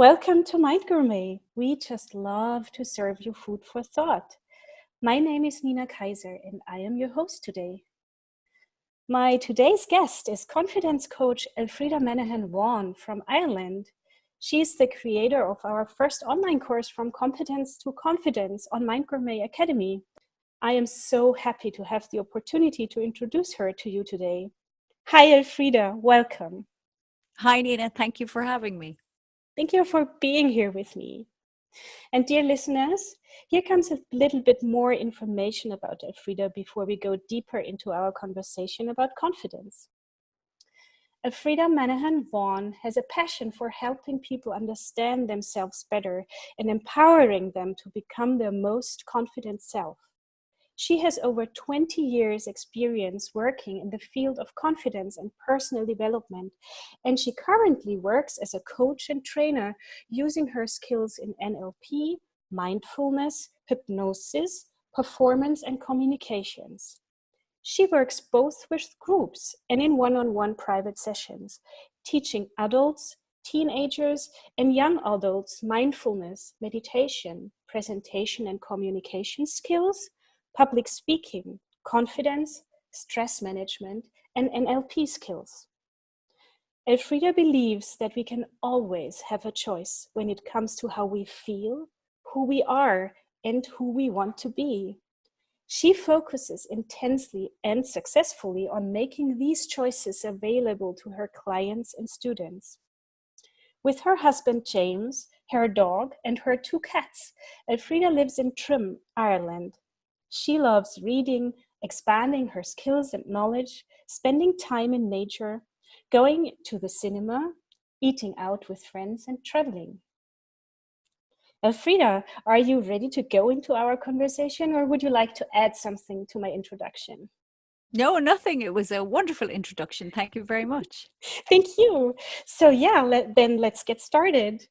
Welcome to MindGourmet. We just love to serve you food for thought. My name is Nina Kaiser and I am your host today. My today's guest is confidence coach Elfreda Manahan-Vaughan from Ireland. She is the creator of our first online course From Competence to Confidence on MindGourmet Academy. I am so happy to have the opportunity to introduce her to you today. Hi Elfreda, welcome. Hi Nina, thank you for having me. Thank you for being here with me. And dear listeners, here comes a little bit more information about Elfreda before we go deeper into our conversation about confidence. Elfreda Manahan-Vaughan has a passion for helping people understand themselves better and empowering them to become their most confident self. She has over 20 years experience working in the field of confidence and personal development, and she currently works as a coach and trainer using her skills in NLP, mindfulness, hypnosis, performance, and communications. She works both with groups and in one-on-one private sessions, teaching adults, teenagers, and young adults mindfulness, meditation, presentation and communication skills, public speaking, confidence, stress management, and NLP skills. Elfreda believes that we can always have a choice when it comes to how we feel, who we are, and who we want to be. She focuses intensely and successfully on making these choices available to her clients and students. With her husband James, her dog, and her 2 cats, Elfreda lives in Trim, Ireland. She loves reading, expanding her skills and knowledge, spending time in nature, going to the cinema, eating out with friends, and traveling. Elfreda, are you ready to go into our conversation, or would you like to add something to my introduction? No, nothing. It was a wonderful introduction. Thank you very much. Thank you. So yeah, then let's get started.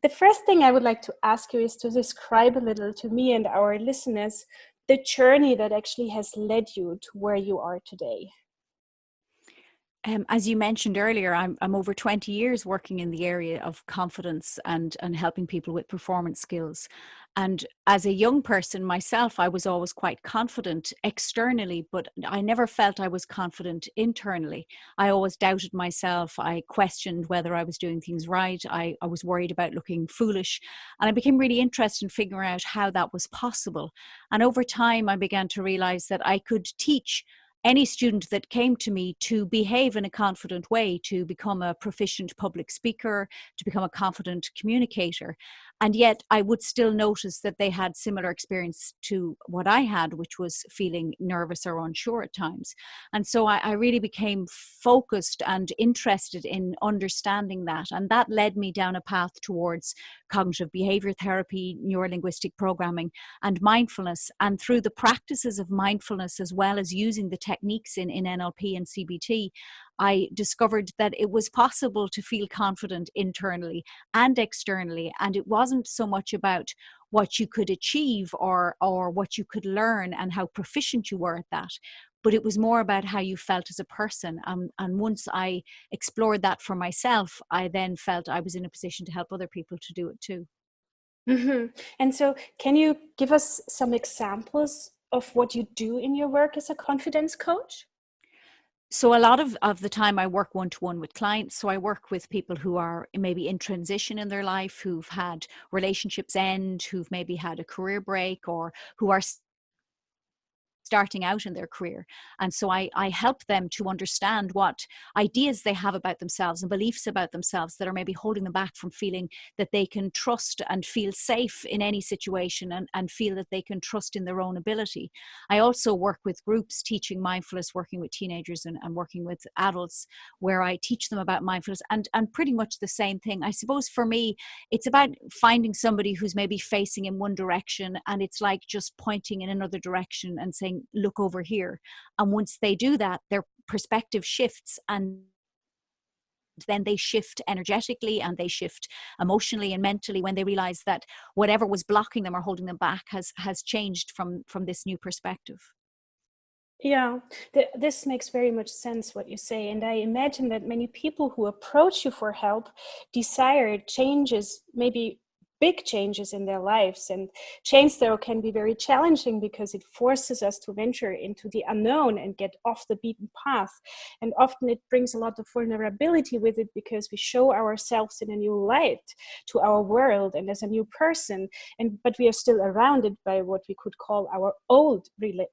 The first thing I would like to ask you is to describe a little to me and our listeners the journey that actually has led you to where you are today. As you mentioned earlier, I'm over 20 years working in the area of confidence and helping people with performance skills. And as a young person myself, I was always quite confident externally, but I never felt I was confident internally. I always doubted myself. I questioned whether I was doing things right. I was worried about looking foolish. And I became really interested in figuring out how that was possible. And over time, I began to realize that I could teach any student that came to me to behave in a confident way, to become a proficient public speaker, to become a confident communicator. And yet I would still notice that they had similar experience to what I had, which was feeling nervous or unsure at times. And so I really became focused and interested in understanding that. And that led me down a path towards cognitive behavior therapy, neurolinguistic programming, and mindfulness. And through the practices of mindfulness, as well as using the techniques in NLP and CBT, I discovered that it was possible to feel confident internally and externally. And it wasn't so much about what you could achieve or what you could learn and how proficient you were at that. But it was more about how you felt as a person. And once I explored that for myself, I then felt I was in a position to help other people to do it too. Mm-hmm. And so, can you give us some examples of what you do in your work as a confidence coach? So a lot of the time I work one-to-one with clients. So I work with people who are maybe in transition in their life, who've had relationships end, who've maybe had a career break, or who are starting out in their career. And so I help them to understand what ideas they have about themselves and beliefs about themselves that are maybe holding them back from feeling that they can trust and feel safe in any situation, and feel that they can trust in their own ability. I also work with groups teaching mindfulness, working with teenagers and working with adults, where I teach them about mindfulness, and pretty much the same thing. I suppose for me, it's about finding somebody who's maybe facing in one direction, and it's like just pointing in another direction and saying, look over here. And once they do that, their perspective shifts, and then they shift energetically and they shift emotionally and mentally when they realize that whatever was blocking them or holding them back has changed from this new perspective. Yeah, this makes very much sense what you say. And I imagine that many people who approach you for help desire changes, maybe big changes in their lives. And change, though, can be very challenging because it forces us to venture into the unknown and get off the beaten path. And often it brings a lot of vulnerability with it because we show ourselves in a new light to our world and as a new person. But we are still surrounded by what we could call our old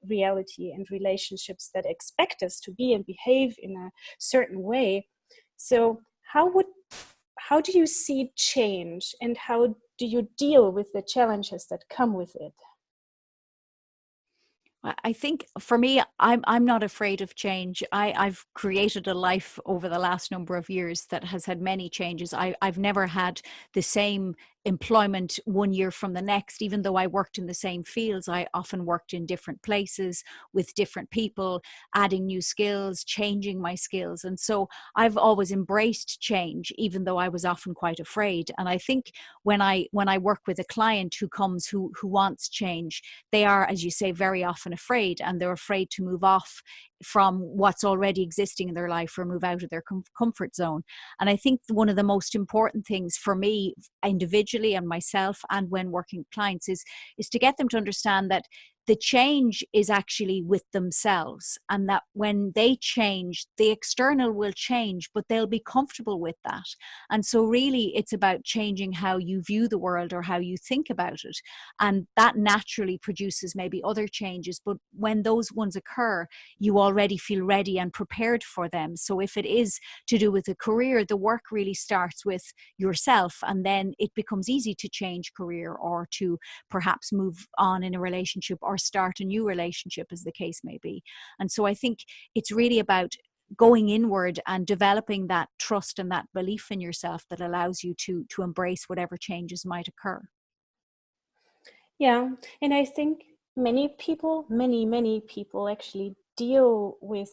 reality and relationships that expect us to be and behave in a certain way. So how do you see change, and how do you deal with the challenges that come with it? I think for me, I'm not afraid of change. I've created a life over the last number of years that has had many changes. I've never had the same employment one year from the next. Even though I worked in the same fields, I often worked in different places with different people, adding new skills, changing my skills. And so I've always embraced change, even though I was often quite afraid. And I think when I work with a client who comes who wants change, they are, as you say, very often afraid, and they're afraid to move off from what's already existing in their life or move out of their comfort zone. And I think one of the most important things for me individually and myself and when working with clients is to get them to understand that the change is actually with themselves, and that when they change, the external will change, but they'll be comfortable with that. And so really it's about changing how you view the world or how you think about it, and that naturally produces maybe other changes. But when those ones occur, you already feel ready and prepared for them. So if it is to do with a career, the work really starts with yourself, and then it becomes easy to change career or to perhaps move on in a relationship or start a new relationship, as the case may be. And so I think it's really about going inward and developing that trust and that belief in yourself that allows you to embrace whatever changes might occur. Yeah, and I think many people actually deal with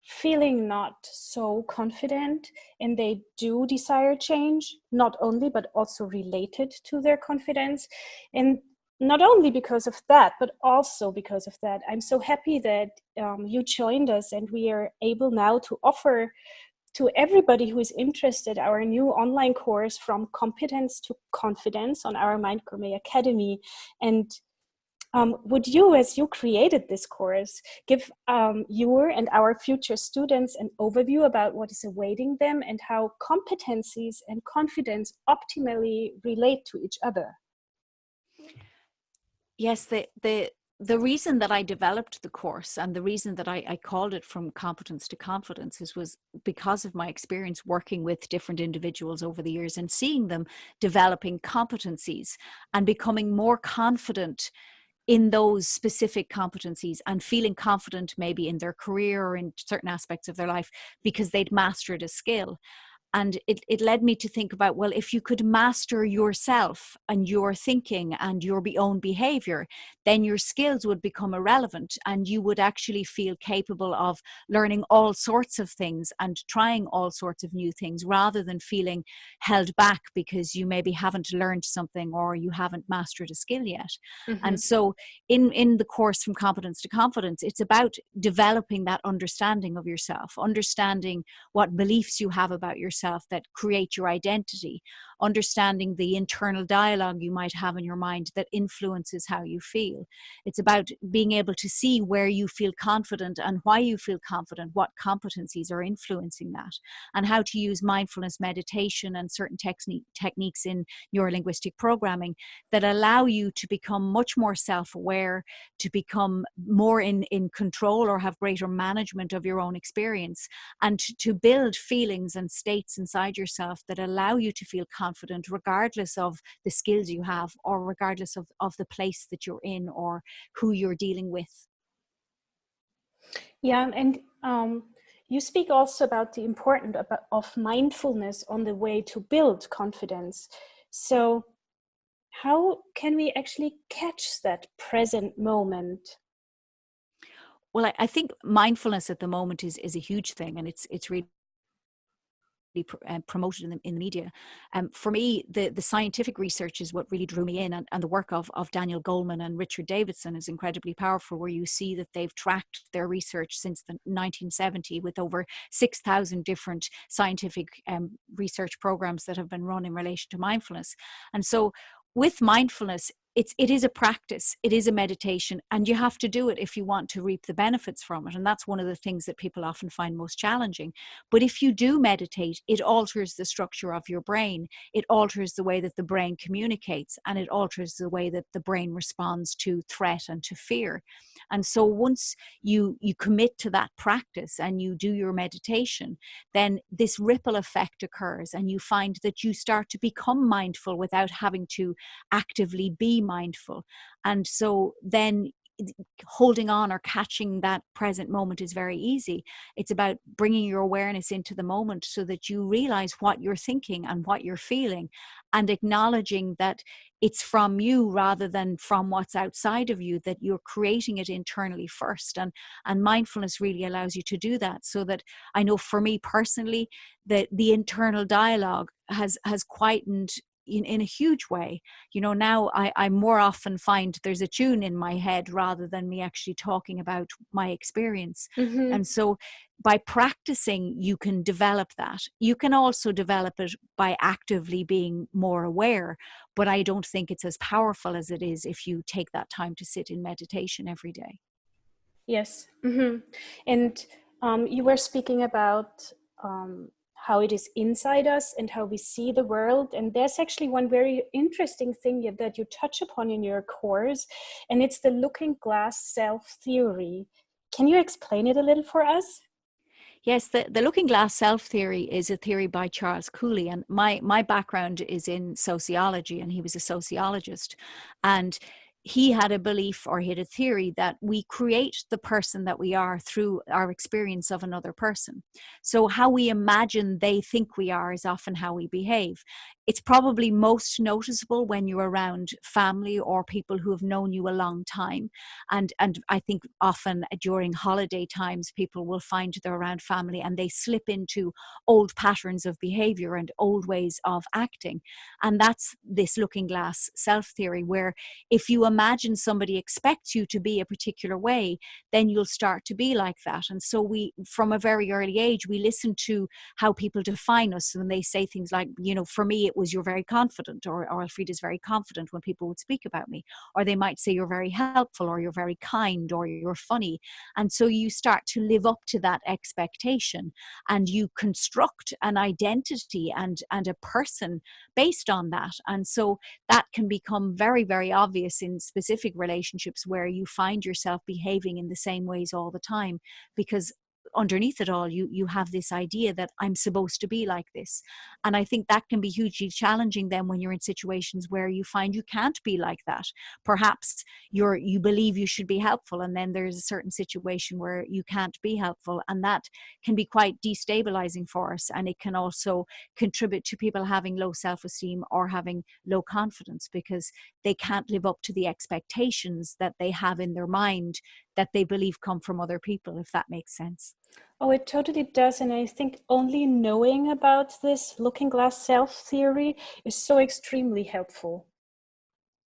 feeling not so confident, and they do desire change, not only but also related to their confidence. And not only because of that, but also because of that, I'm so happy that you joined us and we are able now to offer to everybody who is interested our new online course, From Competence to Confidence, on our MindGourmet Academy. And would you, as you created this course, give your and our future students an overview about what is awaiting them and how competencies and confidence optimally relate to each other? Yes, the reason that I developed the course and the reason that I called it From Competence to Confidence was because of my experience working with different individuals over the years and seeing them developing competencies and becoming more confident in those specific competencies and feeling confident maybe in their career or in certain aspects of their life because they'd mastered a skill. And it led me to think about, well, if you could master yourself and your thinking and your own behavior, then your skills would become irrelevant and you would actually feel capable of learning all sorts of things and trying all sorts of new things rather than feeling held back because you maybe haven't learned something or you haven't mastered a skill yet. Mm-hmm. And so in the course From Competence to Confidence, it's about developing that understanding of yourself, understanding what beliefs you have about yourself that create your identity, understanding the internal dialogue you might have in your mind that influences how you feel. It's about being able to see where you feel confident and why you feel confident, what competencies are influencing that, and how to use mindfulness meditation and certain techniques in neurolinguistic programming that allow you to become much more self-aware, to become more in control or have greater management of your own experience, and to build feelings and states inside yourself that allow you to feel confident regardless of the skills you have or regardless of the place that you're in or who you're dealing with. Yeah, and you speak also about the importance of mindfulness on the way to build confidence. So how can we actually catch that present moment? Well, I think mindfulness at the moment is a huge thing, and it's really promoted in the media. For me, the scientific research is what really drew me in, and the work of Daniel Goleman and Richard Davidson is incredibly powerful, where you see that they've tracked their research since the 1970 with over 6,000 different scientific research programs that have been run in relation to mindfulness. And so with mindfulness, it is a practice, it is a meditation, and you have to do it if you want to reap the benefits from it. And that's one of the things that people often find most challenging. But if you do meditate, it alters the structure of your brain, it alters the way that the brain communicates, and it alters the way that the brain responds to threat and to fear. And so once you commit to that practice and you do your meditation, then this ripple effect occurs, and you find that you start to become mindful without having to actively be mindful. And so then holding on or catching that present moment is very easy. It's about bringing your awareness into the moment so that you realize what you're thinking and what you're feeling, and acknowledging that it's from you rather than from what's outside of you, that you're creating it internally first. And mindfulness really allows you to do that. So that I know for me personally, that the internal dialogue has quietened in a huge way. Now I more often find there's a tune in my head rather than me actually talking about my experience. Mm-hmm. And so by practicing, you can develop that. You can also develop it by actively being more aware, but I don't think it's as powerful as it is if you take that time to sit in meditation every day. Yes. Mm-hmm. And you were speaking about how it is inside us and how we see the world. And there's actually one very interesting thing that you touch upon in your course, and it's the looking glass self theory. Can you explain it a little for us? Yes, the looking glass self theory is a theory by Charles Cooley, and my background is in sociology, and he was a sociologist. And he had a belief, or he had a theory, that we create the person that we are through our experience of another person. So how we imagine they think we are is often how we behave. It's probably most noticeable when you're around family or people who have known you a long time. And I think often during holiday times, people will find they're around family and they slip into old patterns of behavior and old ways of acting. And that's this looking glass self theory, where if you imagine somebody expects you to be a particular way, then you'll start to be like that. And so from a very early age, we listen to how people define us when they say things like, for me, it was you're very confident, or Elfreda's very confident, when people would speak about me. Or they might say you're very helpful, or you're very kind, or you're funny. And so you start to live up to that expectation, and you construct an identity and a person based on that. And so that can become very, very obvious in specific relationships where you find yourself behaving in the same ways all the time, because underneath it all, you have this idea that I'm supposed to be like this. And I think that can be hugely challenging then when you're in situations where you find you can't be like that. Perhaps you believe you should be helpful, and then there's a certain situation where you can't be helpful, and that can be quite destabilizing for us. And it can also contribute to people having low self-esteem or having low confidence, because they can't live up to the expectations that they have in their mind that they believe come from other people, if that makes sense. Oh, it totally does. And I think only knowing about this looking glass self theory is so extremely helpful.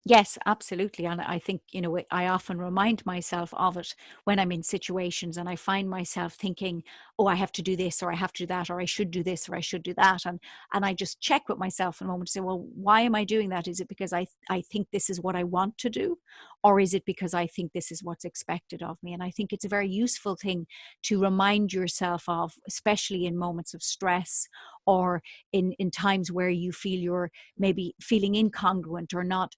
Yes, absolutely. And I think, I often remind myself of it when I'm in situations and I find myself thinking, oh, I have to do this, or I have to do that, or I should do this, or I should do that. And I just check with myself in a moment to say, well, why am I doing that? Is it because I think this is what I want to do? Or is it because I think this is what's expected of me? And I think it's a very useful thing to remind yourself of, especially in moments of stress, or in times where you feel you're maybe feeling incongruent, or not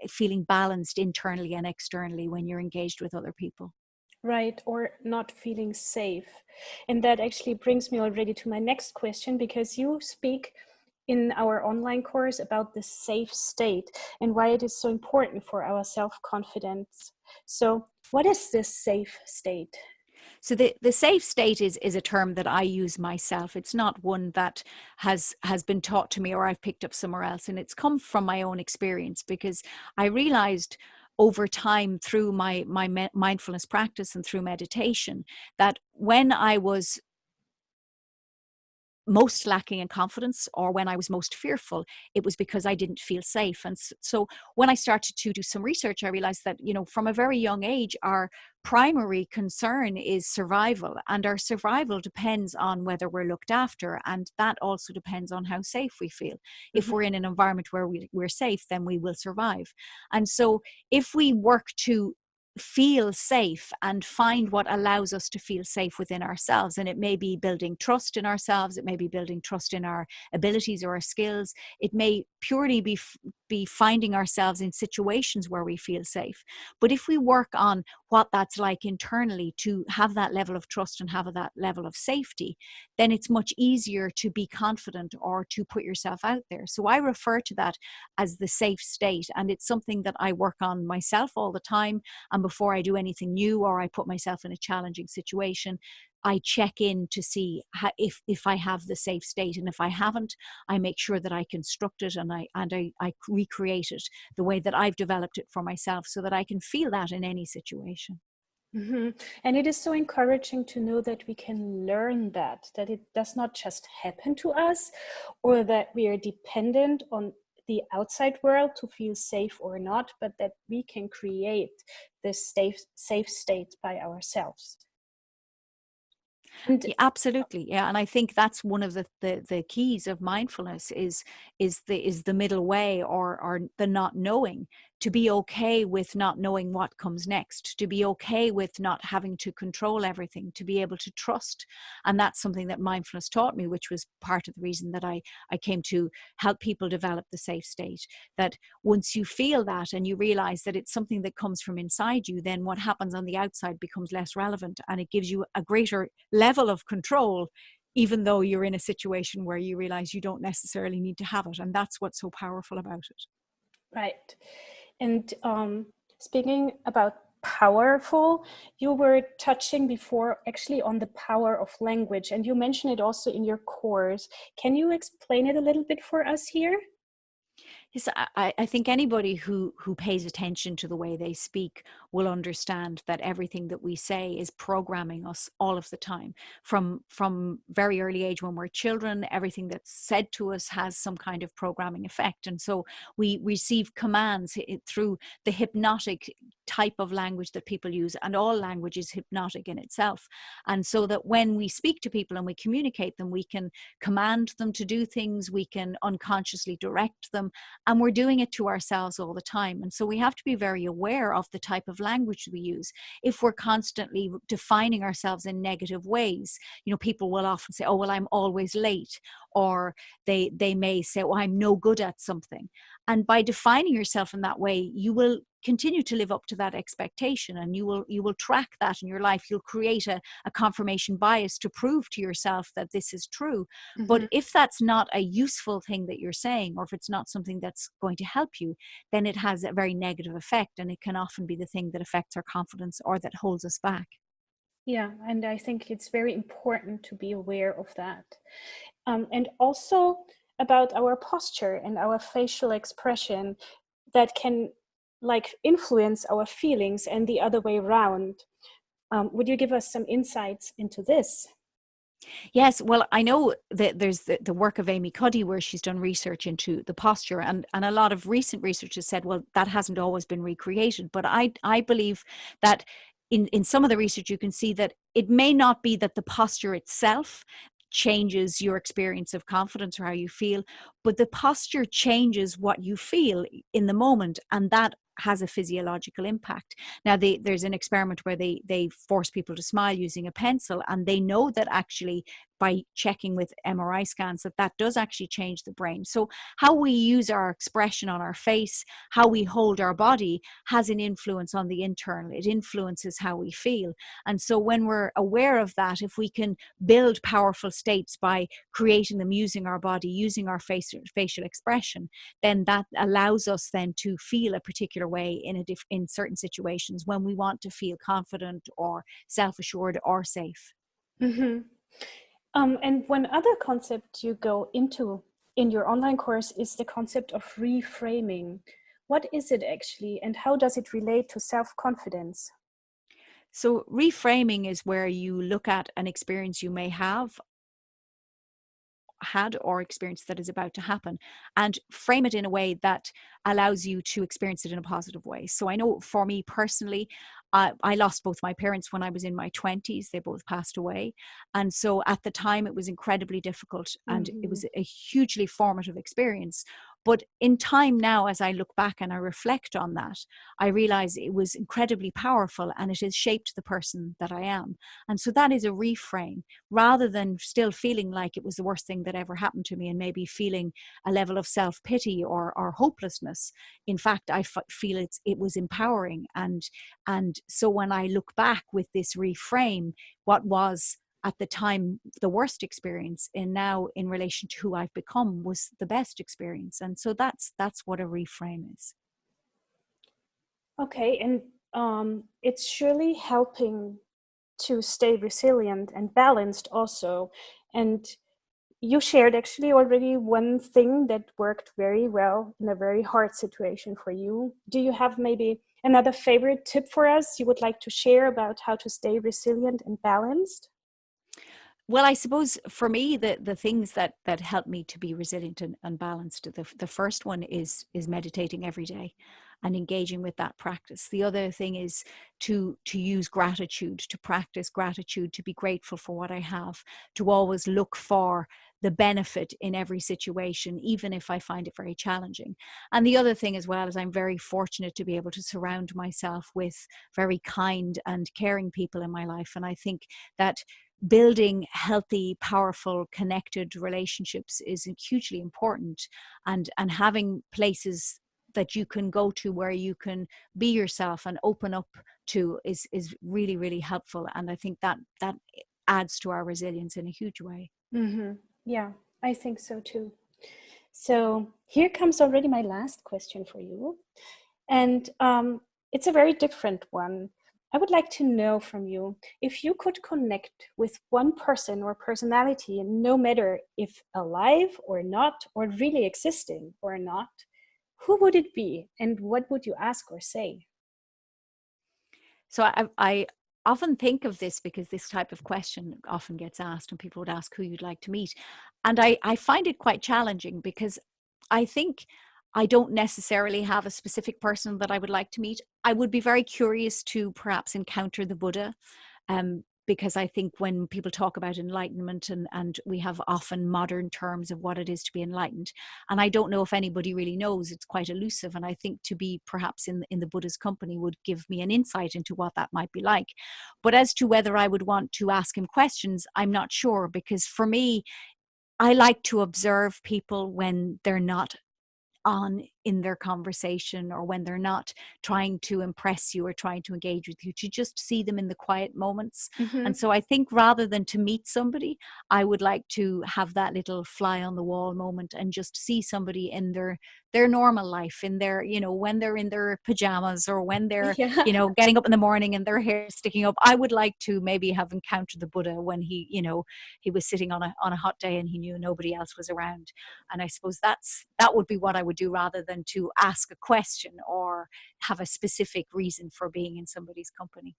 feeling balanced internally and externally when you're engaged with other people. Right, or not feeling safe. And that actually brings me already to my next question, because you speak in our online course about the safe state and why it is so important for our self-confidence. So what is this safe state? So the safe state is a term that I use myself. It's not one that has been taught to me or I've picked up somewhere else. And it's come from my own experience, because I realized over time through my mindfulness practice and through meditation that when I was most lacking in confidence or when I was most fearful, it was because I didn't feel safe. And so when I started to do some research, I realized that, from a very young age, our primary concern is survival, and our survival depends on whether we're looked after, and that also depends on how safe we feel. If we're in an environment where we're safe, then we will survive. And so if we work to feel safe and find what allows us to feel safe within ourselves, and it may be building trust in ourselves, it may be building trust in our abilities or our skills, it may purely be finding ourselves in situations where we feel safe. But if we work on what that's like internally to have that level of trust and have that level of safety, then it's much easier to be confident or to put yourself out there. So I refer to that as the safe state, and it's something that I work on myself all the time. And before I do anything new or I put myself in a challenging situation, I check in to see if I have the safe state, and if I haven't, I make sure that I construct it and I recreate it the way that I've developed it for myself, so that I can feel that in any situation. And it is so encouraging to know that we can learn that it does not just happen to us, or that we are dependent on the outside world to feel safe or not, but that we can create this safe state by ourselves. Yeah, absolutely. Yeah. And I think that's one of the keys of mindfulness is the middle way, or the not knowing, to be okay with not knowing what comes next, to be okay with not having to control everything, to be able to trust. And that's something that mindfulness taught me, which was part of the reason that I came to help people develop the safe state. That once you feel that and you realize that it's something that comes from inside you, then what happens on the outside becomes less relevant, and it gives you a greater level of control, even though you're in a situation where you realize you don't necessarily need to have it. And that's what's so powerful about it. Right. And speaking about powerful, you were touching before actually on the power of language, and you mentioned it also in your course. Can you explain it a little bit for us here? Yes, I think anybody who pays attention to the way they speak will understand that everything that we say is programming us all of the time. From very early age, when we're children, everything that's said to us has some kind of programming effect. And so we receive commands through the hypnotic type of language that people use, and all language is hypnotic in itself. And so that when we speak to people and we communicate them, we can command them to do things, we can unconsciously direct them, and we're doing it to ourselves all the time. And so we have to be very aware of the type of language we use. If we're constantly defining ourselves in negative ways, people will often say, oh, well, I'm always late, or they may say, oh, I'm no good at something. And by defining yourself in that way, you will continue to live up to that expectation, and you will track that in your life. You'll create a confirmation bias to prove to yourself that this is true. But if that's not a useful thing that you're saying, or if it's not something that's going to help you, then it has a very negative effect, and it can often be the thing that affects our confidence or that holds us back. Yeah, and I think it's very important to be aware of that. And also about our posture and our facial expression that can influence our feelings, and the other way around. Would you give us some insights into this? Yes, well, I know that there's the work of Amy Cuddy, where she's done research into the posture, and a lot of recent research has said, well, that hasn't always been recreated. But I believe that in some of the research, you can see that it may not be that the posture itself changes your experience of confidence or how you feel, but the posture changes what you feel in the moment, and that has a physiological impact. Now, there's an experiment where they force people to smile using a pencil, and they know that actually by checking with MRI scans that does actually change the brain. So how we use our expression on our face, how we hold our body, has an influence on the internal. It influences how we feel. And so when we're aware of that, if we can build powerful states by creating them using our body, using our facial expression, then that allows us then to feel a particular way in certain situations when we want to feel confident or self-assured or safe. Mm-hmm. And one other concept you go into in your online course is the concept of reframing. What is it actually, and how does it relate to self-confidence? So reframing is where you look at an experience you may have had or experience that is about to happen, and frame it in a way that allows you to experience it in a positive way. So I know for me personally, I lost both my parents when I was in my 20s. They both passed away. And so at the time, it was incredibly difficult and it was a hugely formative experience. But in time now, as I look back and I reflect on that, I realize it was incredibly powerful and it has shaped the person that I am. And so that is a reframe, rather than still feeling like it was the worst thing that ever happened to me and maybe feeling a level of self-pity or hopelessness. In fact, I feel it was empowering. And so when I look back with this reframe, what was at the time the worst experience, and now in relation to who I've become was the best experience. And so that's what a reframe is. Okay, and it's surely helping to stay resilient and balanced also. And you shared actually already one thing that worked very well in a very hard situation for you. Do you have maybe another favorite tip for us you would like to share about how to stay resilient and balanced? Well, I suppose for me, the things that help me to be resilient and balanced, the first one is meditating every day and engaging with that practice. The other thing is to use gratitude, to practice gratitude, to be grateful for what I have, to always look for the benefit in every situation, even if I find it very challenging. And the other thing as well is I'm very fortunate to be able to surround myself with very kind and caring people in my life. And I think that building healthy, powerful, connected relationships is hugely important, and having places that you can go to where you can be yourself and open up to is really, really helpful. And I think that adds to our resilience in a huge way. Mm-hmm. Yeah, I think so too. So here comes already my last question for you. And it's a very different one. I would like to know from you, if you could connect with one person or personality, no matter if alive or not, or really existing or not, who would it be and what would you ask or say? So I often think of this because this type of question often gets asked, and people would ask who you'd like to meet. And I find it quite challenging because I think I don't necessarily have a specific person that I would like to meet. I would be very curious to perhaps encounter the Buddha, because I think when people talk about enlightenment, and we have often modern terms of what it is to be enlightened, and I don't know if anybody really knows. It's quite elusive, and I think to be perhaps in the Buddha's company would give me an insight into what that might be like. But as to whether I would want to ask him questions, I'm not sure, because for me, I like to observe people when they're not on in their conversation, or when they're not trying to impress you or trying to engage with you, to just see them in the quiet moments. Mm-hmm. And so I think rather than to meet somebody, I would like to have that little fly on the wall moment and just see somebody in their normal life, in their, when they're in their pajamas, or when they're, Yeah. getting up in the morning and their hair sticking up. I would like to maybe have encountered the Buddha when he was sitting on a hot day and he knew nobody else was around. And I suppose that would be what I would do, rather than to ask a question or have a specific reason for being in somebody's company.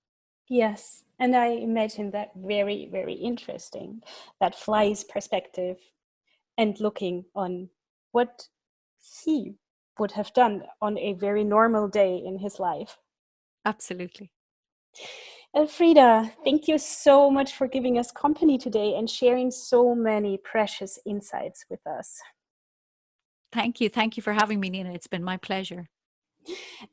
Yes. And I imagine that very, very interesting, that fly's perspective and looking on what he would have done on a very normal day in his life. Absolutely. Elfreda, thank you so much for giving us company today and sharing so many precious insights with us. Thank you. Thank you for having me, Nina. It's been my pleasure.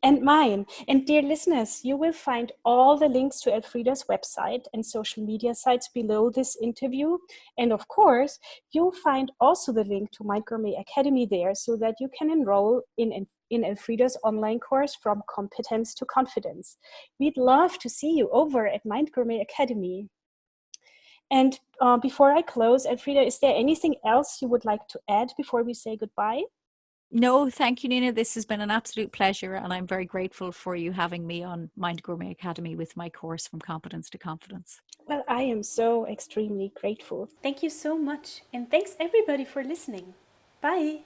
And mine. And dear listeners, you will find all the links to Elfreda's website and social media sites below this interview. And of course, you'll find also the link to MindGourmet Academy there, so that you can enroll in Elfreda's online course From Competence to Confidence. We'd love to see you over at MindGourmet Academy. And before I close, Elfreda, is there anything else you would like to add before we say goodbye? No, thank you, Nina. This has been an absolute pleasure, and I'm very grateful for you having me on MindGourmet Academy with my course From Competence to Confidence. Well, I am so extremely grateful. Thank you so much. And thanks everybody for listening. Bye.